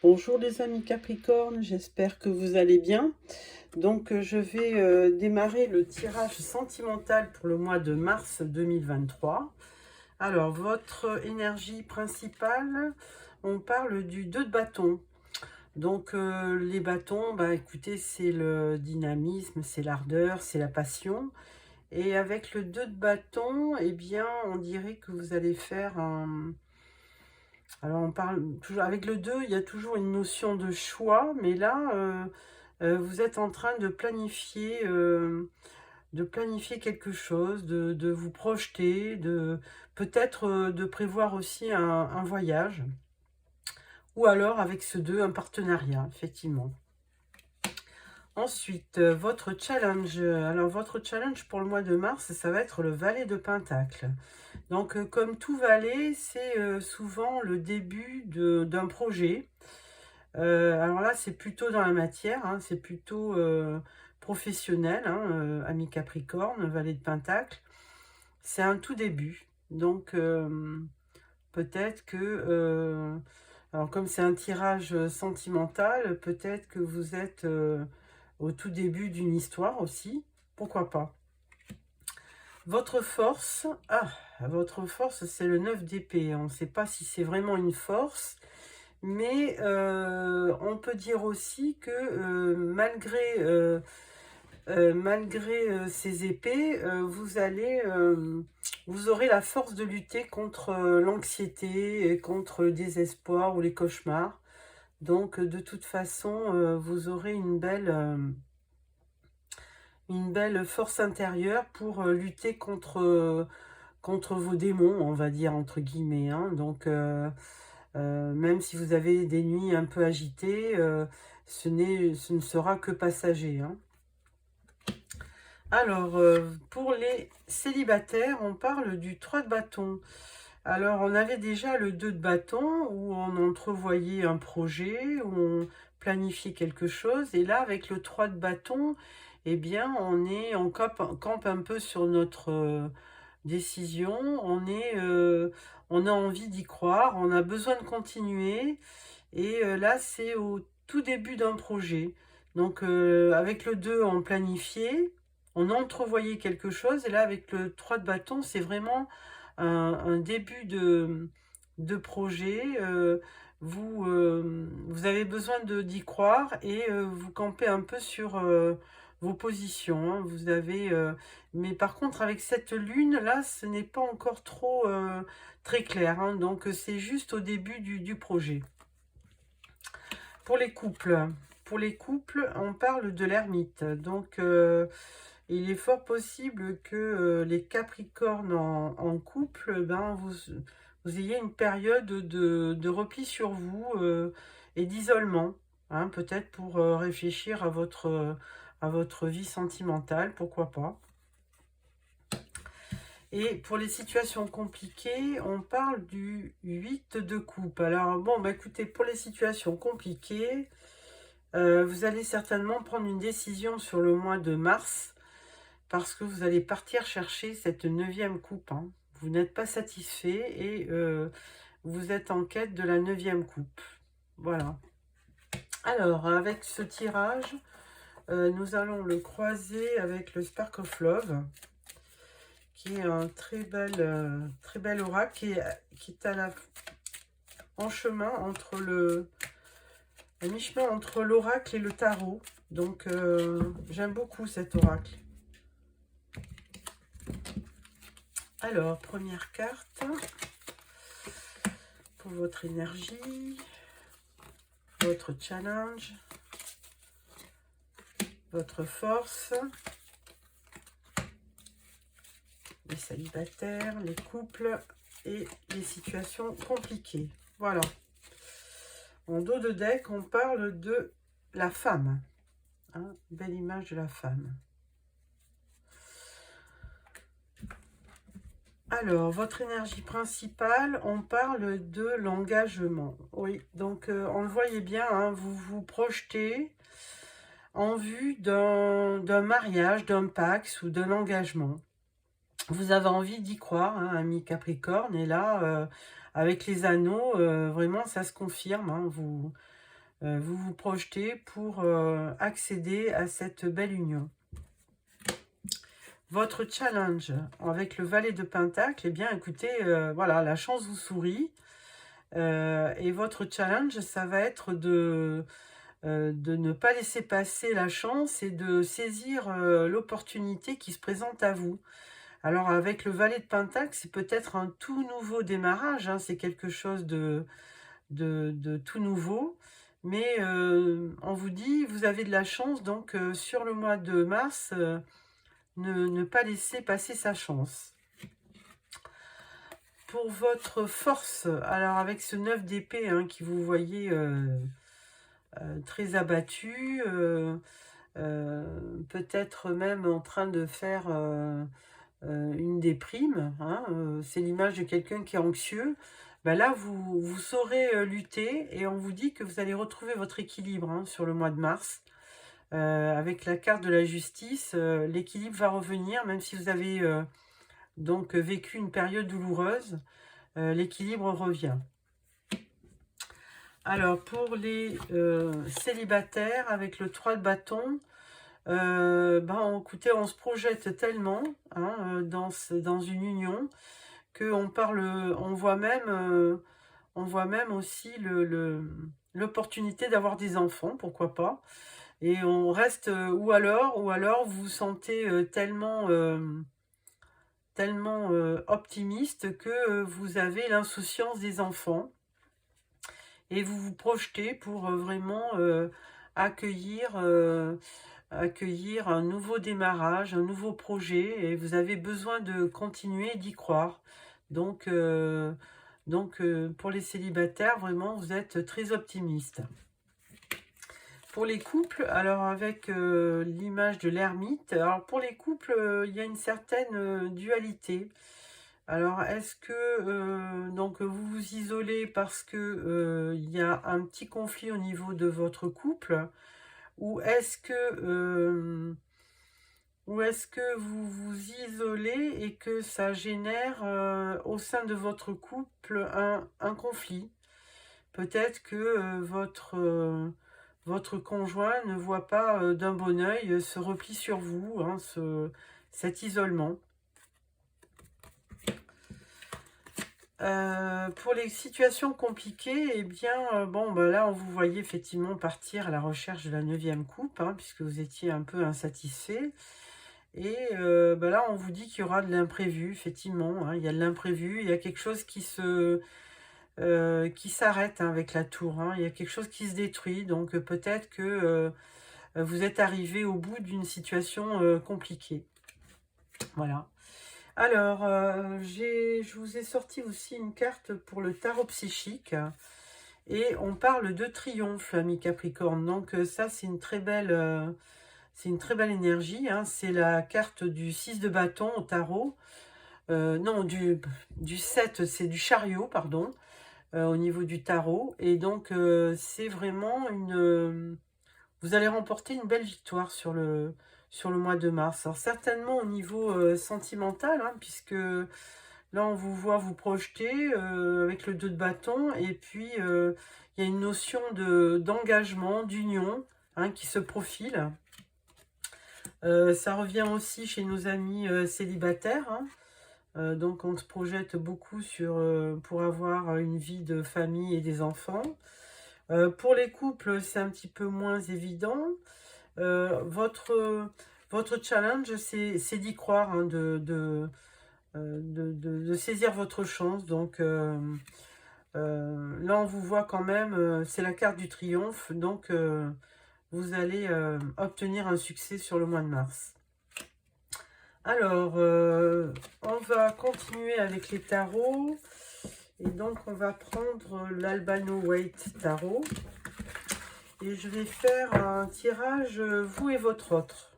Bonjour les amis Capricorne, j'espère que vous allez bien. Donc je vais démarrer le tirage sentimental pour le mois de mars 2023. Alors votre énergie principale, on parle du 2 de bâton. Donc les bâtons, bah écoutez, c'est le dynamisme, c'est l'ardeur, c'est la passion. Et avec le 2 de bâton, eh bien on dirait que vous allez faire un... Alors, on parle toujours avec le 2, il y a toujours une notion de choix, mais là, vous êtes en train de planifier quelque chose, de vous projeter, de peut-être de prévoir aussi un voyage, ou alors avec ce 2, un partenariat, effectivement. Ensuite, votre challenge. Alors, votre challenge pour le mois de mars, ça va être le valet de Pentacle. Donc, comme tout valet, c'est souvent le début d'un projet. Alors là, c'est plutôt dans la matière, hein, c'est plutôt professionnel, hein, ami Capricorne, valet de Pentacle. C'est un tout début. Donc, peut-être que... alors, comme c'est un tirage sentimental, peut-être que vous êtes au tout début d'une histoire aussi. Pourquoi pas? Votre force, votre force, c'est le 9 d'épée. On ne sait pas si c'est vraiment une force, mais on peut dire aussi que malgré ces épées, vous aurez la force de lutter contre l'anxiété, et contre le désespoir ou les cauchemars. Donc, de toute façon, vous aurez une belle force intérieure pour lutter contre vos démons, on va dire, entre guillemets, hein. Donc, même si vous avez des nuits un peu agitées, ce ne sera que passager, hein. Alors, pour les célibataires, on parle du 3 de bâton. Alors, on avait déjà le 2 de bâton, où on entrevoyait un projet, où on planifiait quelque chose. Et là, avec le 3 de bâton, eh bien, campe un peu sur notre décision. On a envie d'y croire, on a besoin de continuer. Et là, c'est au tout début d'un projet. Donc, avec le 2, on planifiait, on entrevoyait quelque chose. Et là, avec le 3 de bâton, c'est vraiment un début de projet. Vous avez besoin d'y croire et vous campez un peu sur vos positions, hein. Mais par contre, avec cette lune-là, ce n'est pas encore trop très clair, hein. Donc, c'est juste au début du projet. Pour les couples, on parle de l'ermite. Donc, il est fort possible que les Capricornes en couple, ben, vous ayez une période de repli sur vous et d'isolement, hein, peut-être pour réfléchir à votre vie sentimentale, pourquoi pas. Et pour les situations compliquées, on parle du 8 de coupe. Alors, bon, bah, écoutez, pour les situations compliquées, vous allez certainement prendre une décision sur le mois de mars parce que vous allez partir chercher cette 9e coupe, hein. Vous n'êtes pas satisfait et vous êtes en quête de la 9e coupe. Voilà. Alors, avec ce tirage, nous allons le croiser avec le Spark of Love, qui est un très bel oracle qui est en chemin entre à mi-chemin entre l'oracle et le tarot. Donc, j'aime beaucoup cet oracle. Alors, première carte pour votre énergie, votre challenge, votre force, les célibataires, les couples et les situations compliquées. Voilà. En dos de deck, on parle de la femme, hein, belle image de la femme. Alors, votre énergie principale, on parle de l'engagement. Oui, donc on le voyait bien, hein, vous vous projetez en vue d'un mariage, d'un pax ou d'un engagement. Vous avez envie d'y croire, hein, ami Capricorne, et là, avec les anneaux, vraiment, ça se confirme, hein, vous vous projetez pour accéder à cette belle union. Votre challenge avec le valet de Pentacle, eh bien écoutez, voilà, la chance vous sourit. Et votre challenge, ça va être de ne pas laisser passer la chance et de saisir l'opportunité qui se présente à vous. Alors avec le valet de Pentacle, c'est peut-être un tout nouveau démarrage, hein, c'est quelque chose de tout nouveau. Mais on vous dit, vous avez de la chance, donc sur le mois de mars, ne pas laisser passer sa chance. Pour votre force, alors avec ce 9 d'épée hein, qui vous voyez très abattu, peut-être même en train de faire une déprime, hein, c'est l'image de quelqu'un qui est anxieux, ben là vous saurez lutter et on vous dit que vous allez retrouver votre équilibre hein, sur le mois de mars. Avec la carte de la justice, l'équilibre va revenir, même si vous avez donc vécu une période douloureuse, l'équilibre revient. Alors pour les célibataires, avec le 3 de bâton, écoutez, on se projette tellement hein, dans une union on voit même aussi l'opportunité d'avoir des enfants, pourquoi pas. Et on reste, ou alors vous vous sentez tellement optimiste que vous avez l'insouciance des enfants. Et vous vous projetez pour vraiment accueillir un nouveau démarrage, un nouveau projet, et vous avez besoin de continuer d'y croire. Donc, pour les célibataires, vraiment, vous êtes très optimiste. Pour les couples, alors avec l'image de l'ermite, alors pour les couples, il y a une certaine dualité. Alors, est-ce que donc vous vous isolez parce que il y a un petit conflit au niveau de votre couple, ou est-ce que vous vous isolez et que ça génère au sein de votre couple un conflit? Peut-être que votre conjoint ne voit pas d'un bon œil ce repli sur vous, hein, cet isolement. Pour les situations compliquées, eh bien, là, on vous voyait effectivement partir à la recherche de la 9e coupe, hein, puisque vous étiez un peu insatisfait. Et là, on vous dit qu'il y aura de l'imprévu, effectivement. Hein, il y a de l'imprévu, il y a quelque chose qui s'arrête hein, avec la tour. Hein, il y a quelque chose qui se détruit. Donc, peut-être que vous êtes arrivé au bout d'une situation compliquée. Voilà. Alors, je vous ai sorti aussi une carte pour le tarot psychique. Et on parle de triomphe, ami Capricorne. Donc ça, c'est une très belle énergie. Hein. C'est la carte du 6 de bâton au tarot. Non, du 7, c'est du chariot, pardon, au niveau du tarot. Et donc, c'est vraiment vous allez remporter une belle victoire sur le mois de mars. Alors certainement au niveau sentimental, hein, puisque là on vous voit vous projeter avec le 2 de bâton, et puis il y a une notion d'engagement, d'union hein, qui se profile. Ça revient aussi chez nos amis célibataires. Hein. Donc on se projette beaucoup pour avoir une vie de famille et des enfants. Pour les couples, c'est un petit peu moins évident. Votre challenge, c'est d'y croire, hein, de saisir votre chance. Donc là, on vous voit quand même, c'est la carte du triomphe. Donc, vous allez obtenir un succès sur le mois de mars. Alors, on va continuer avec les tarots. Et donc, on va prendre l'Albano White Tarot. Et je vais faire un tirage, vous et votre autre.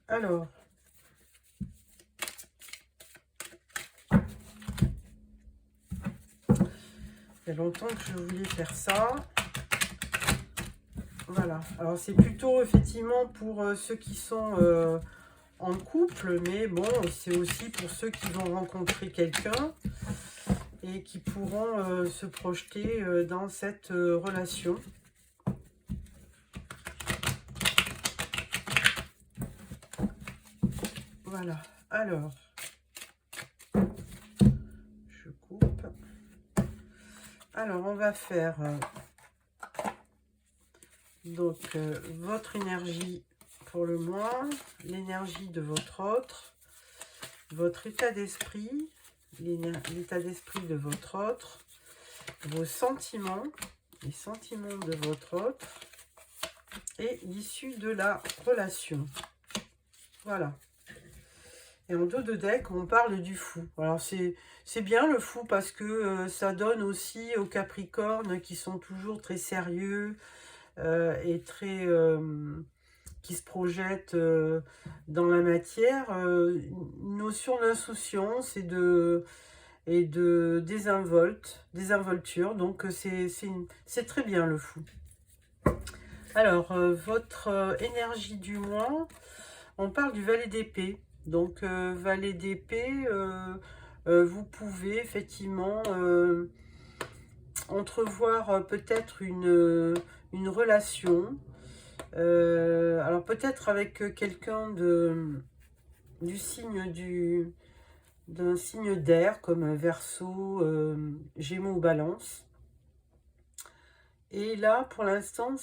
Alors, il y a longtemps que je voulais faire ça. Voilà. Alors, c'est plutôt effectivement pour ceux qui sont en couple. Mais bon, c'est aussi pour ceux qui vont rencontrer quelqu'un et qui pourront se projeter dans cette relation. Voilà. Alors, je coupe. Alors, on va faire donc votre énergie pour le mois, l'énergie de votre autre, votre état d'esprit, l'état d'esprit de votre autre, vos sentiments, les sentiments de votre autre et l'issue de la relation. Voilà. Et en dos de deck, on parle du fou. Alors, c'est bien le fou parce que ça donne aussi aux Capricornes qui sont toujours très sérieux et très... qui se projettent dans la matière, une notion d'insouciance et de désinvolture. Donc, c'est très bien le fou. Alors, votre énergie du mois, on parle du valet d'épée. Donc, valet d'épée, vous pouvez effectivement entrevoir peut-être une relation. Alors, peut-être avec quelqu'un du signe d'un signe d'air, comme Verseau, Gémeaux ou Balance. Et là, pour l'instant,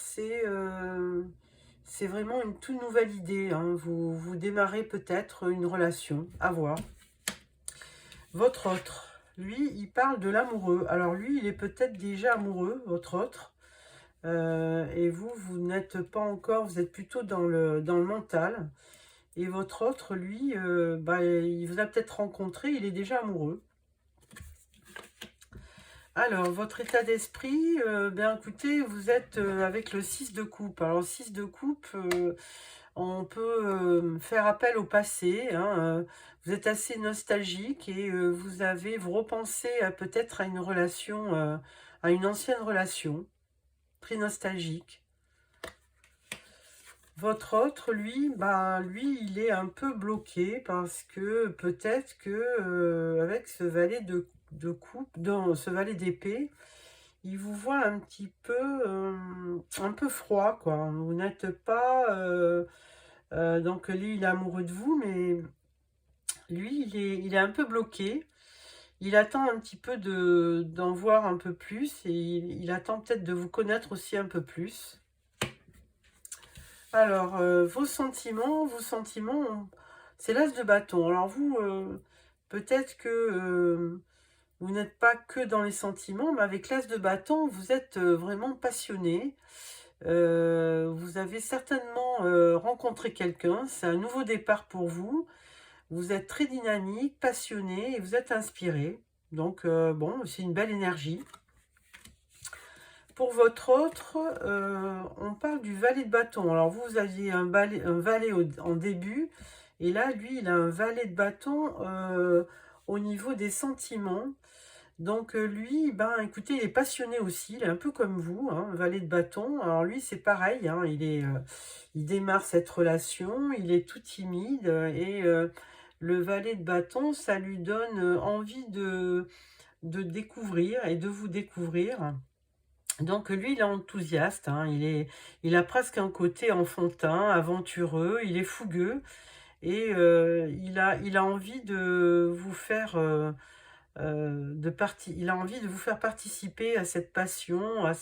c'est vraiment une toute nouvelle idée. Hein. Vous démarrez peut-être une relation, à voir. Votre autre, lui, il parle de l'amoureux. Alors lui, il est peut-être déjà amoureux, votre autre. Et vous n'êtes pas encore, vous êtes plutôt dans le mental. Et votre autre, lui, il vous a peut-être rencontré, il est déjà amoureux. Alors, votre état d'esprit, bien écoutez, vous êtes avec le 6 de coupe. Alors, 6 de coupe, on peut faire appel au passé. Hein, vous êtes assez nostalgique et vous repensez peut-être à une relation, à une ancienne relation, très nostalgique. Votre autre, lui, lui, il est un peu bloqué parce que peut-être que avec ce valet de coupe, dans ce valet d'épée, il vous voit un petit peu, un peu froid, quoi. Vous n'êtes pas, donc lui, il est amoureux de vous, mais lui, il est un peu bloqué. Il attend un petit peu d'en voir un peu plus et il attend peut-être de vous connaître aussi un peu plus. Alors, vos sentiments, c'est l'as de bâton. Alors vous, peut-être que vous n'êtes pas que dans les sentiments, mais avec l'as de bâton, vous êtes vraiment passionné. Vous avez certainement rencontré quelqu'un, c'est un nouveau départ pour vous. Vous êtes très dynamique, passionné et vous êtes inspiré. Donc, bon, c'est une belle énergie. Pour votre autre, on parle du valet de bâton. Alors, vous aviez un valet en début. Et là, lui, il a un valet de bâton au niveau des sentiments. Donc, lui, écoutez, il est passionné aussi. Il est un peu comme vous, hein, valet de bâton. Alors, lui, c'est pareil. Hein, il démarre cette relation. Il est tout timide. Et le valet de bâton, ça lui donne envie de découvrir et de vous découvrir. Donc lui, il est enthousiaste, hein, il a presque un côté enfantin, aventureux, il est fougueux et il a envie de vous faire il a envie de vous faire participer à cette passion, à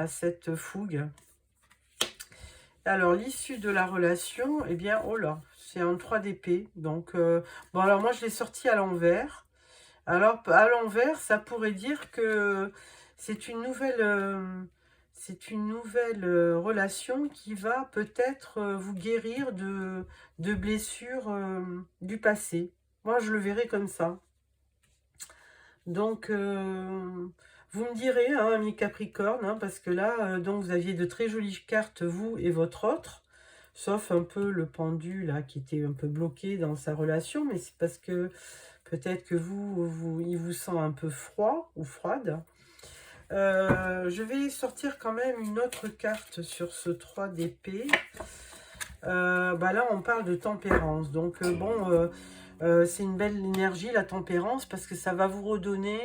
cette fougue. Alors l'issue de la relation, eh bien, oh là, c'est un 3 d'épée. Donc bon, alors moi je l'ai sorti à l'envers. Alors, à l'envers, ça pourrait dire que c'est une nouvelle, relation qui va peut-être vous guérir de blessures du passé. Moi, je le verrai comme ça. Donc, vous me direz, hein, amis Capricorne, hein, parce que là, donc vous aviez de très jolies cartes, vous et votre autre, sauf un peu le pendu, là, qui était un peu bloqué dans sa relation, mais c'est parce que peut-être que il vous sent un peu froid ou froide. Je vais sortir quand même une autre carte sur ce 3 d'épée. Là, on parle de tempérance. Donc, c'est une belle énergie, la tempérance, parce que ça va vous redonner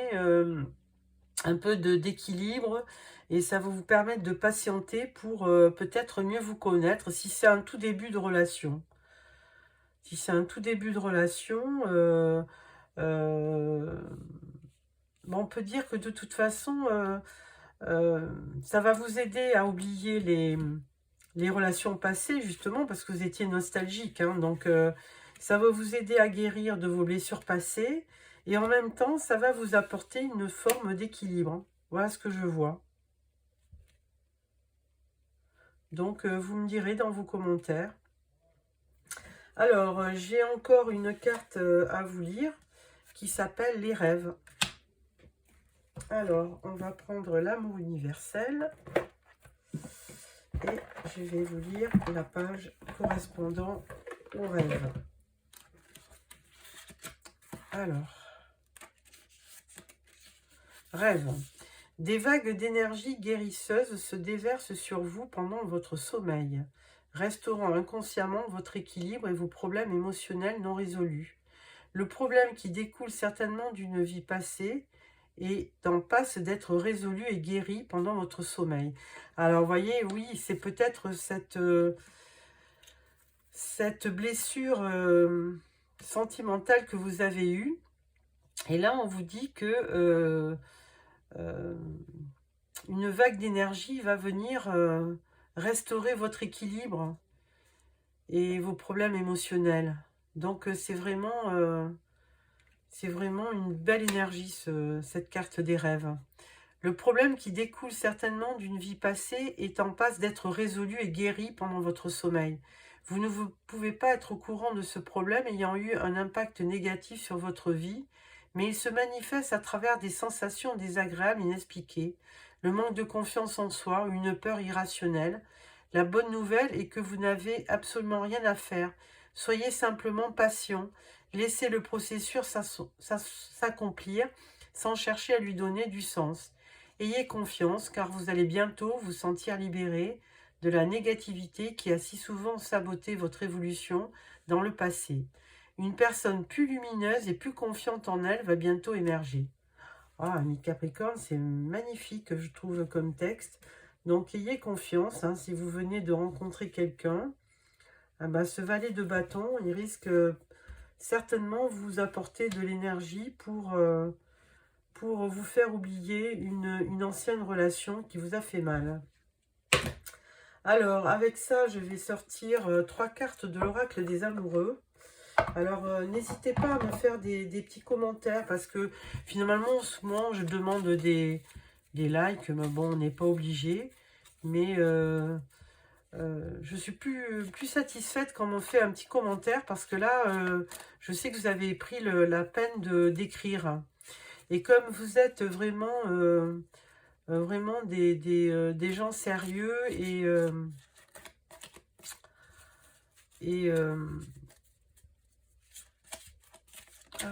un peu d'équilibre et ça va vous permettre de patienter pour peut-être mieux vous connaître si c'est un tout début de relation. Si c'est un tout début de relation, bon, on peut dire que de toute façon, ça va vous aider à oublier les relations passées, justement, parce que vous étiez nostalgique, hein, donc ça va vous aider à guérir de vos blessures passées, et en même temps, ça va vous apporter une forme d'équilibre. Voilà ce que je vois. Donc, vous me direz dans vos commentaires. Alors, j'ai encore une carte à vous lire qui s'appelle les rêves. Alors, on va prendre l'amour universel et je vais vous lire la page correspondant aux rêves. Alors, rêve. Des vagues d'énergie guérisseuse se déversent sur vous pendant votre sommeil, restaurant inconsciemment votre équilibre et vos problèmes émotionnels non résolus. Le problème qui découle certainement d'une vie passée est en passe d'être résolu et guéri pendant votre sommeil. Alors, vous voyez, oui, c'est peut-être cette blessure sentimentale que vous avez eue. Et là, on vous dit que une vague d'énergie va venir restaurer votre équilibre et vos problèmes émotionnels. Donc, c'est vraiment une belle énergie, cette carte des rêves. Le problème qui découle certainement d'une vie passée est en passe d'être résolu et guéri pendant votre sommeil. Vous ne pouvez pas être au courant de ce problème ayant eu un impact négatif sur votre vie, mais il se manifeste à travers des sensations désagréables inexpliquées, le manque de confiance en soi ou une peur irrationnelle. La bonne nouvelle est que vous n'avez absolument rien à faire. Soyez simplement patient. Laissez le processus s'accomplir sans chercher à lui donner du sens. Ayez confiance car vous allez bientôt vous sentir libéré de la négativité qui a si souvent saboté votre évolution dans le passé. Une personne plus lumineuse et plus confiante en elle va bientôt émerger. Ah, ami Capricorne, c'est magnifique, je trouve, comme texte. Donc, ayez confiance, hein, si vous venez de rencontrer quelqu'un. Ah ben, ce valet de bâton, il risque certainement vous apporter de l'énergie pour vous faire oublier une ancienne relation qui vous a fait mal. Alors, avec ça, je vais sortir 3 cartes de l'oracle des amoureux. Alors, n'hésitez pas à me faire des petits commentaires parce que finalement, souvent, je demande des likes, mais bon, on n'est pas obligé. Mais je suis plus satisfaite quand on me fait un petit commentaire parce que là, je sais que vous avez pris la peine d'écrire. Et comme vous êtes vraiment, vraiment des gens sérieux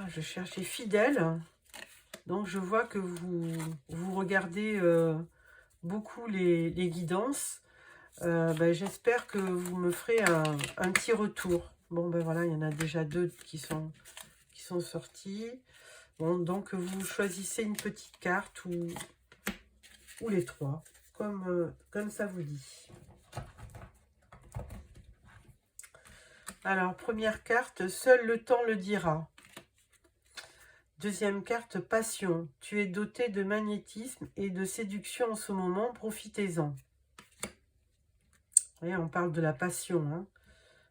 je cherchais fidèles. Donc, je vois que vous regardez beaucoup les guidances. Ben, j'espère que vous me ferez un petit retour. Bon, ben voilà, il y en a déjà 2 qui sont sortis. Bon, donc, vous choisissez une petite carte ou les 3, comme ça vous dit. Alors, première carte, seul le temps le dira. Deuxième carte, passion. Tu es doté de magnétisme et de séduction en ce moment, profitez-en. Vous voyez, on parle de la passion. Hein.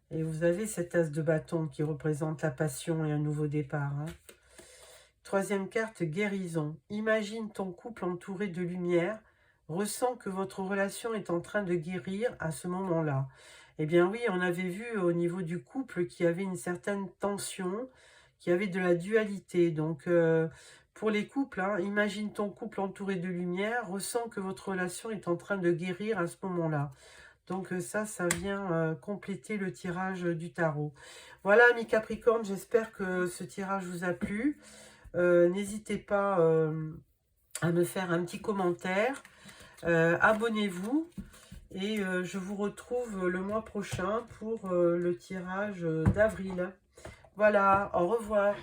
Et vous avez cet as de bâton qui représente la passion et un nouveau départ. Hein. Troisième carte, guérison. Imagine ton couple entouré de lumière. Ressens que votre relation est en train de guérir à ce moment-là. Eh bien oui, on avait vu au niveau du couple qu'il y avait une certaine tension, qu'il y avait de la dualité. Donc, pour les couples, hein, imagine ton couple entouré de lumière. Ressens que votre relation est en train de guérir à ce moment-là. Donc ça vient compléter le tirage du tarot. Voilà, amis Capricorne, j'espère que ce tirage vous a plu. N'hésitez pas à me faire un petit commentaire. Abonnez-vous. Et je vous retrouve le mois prochain pour le tirage d'avril. Voilà, au revoir.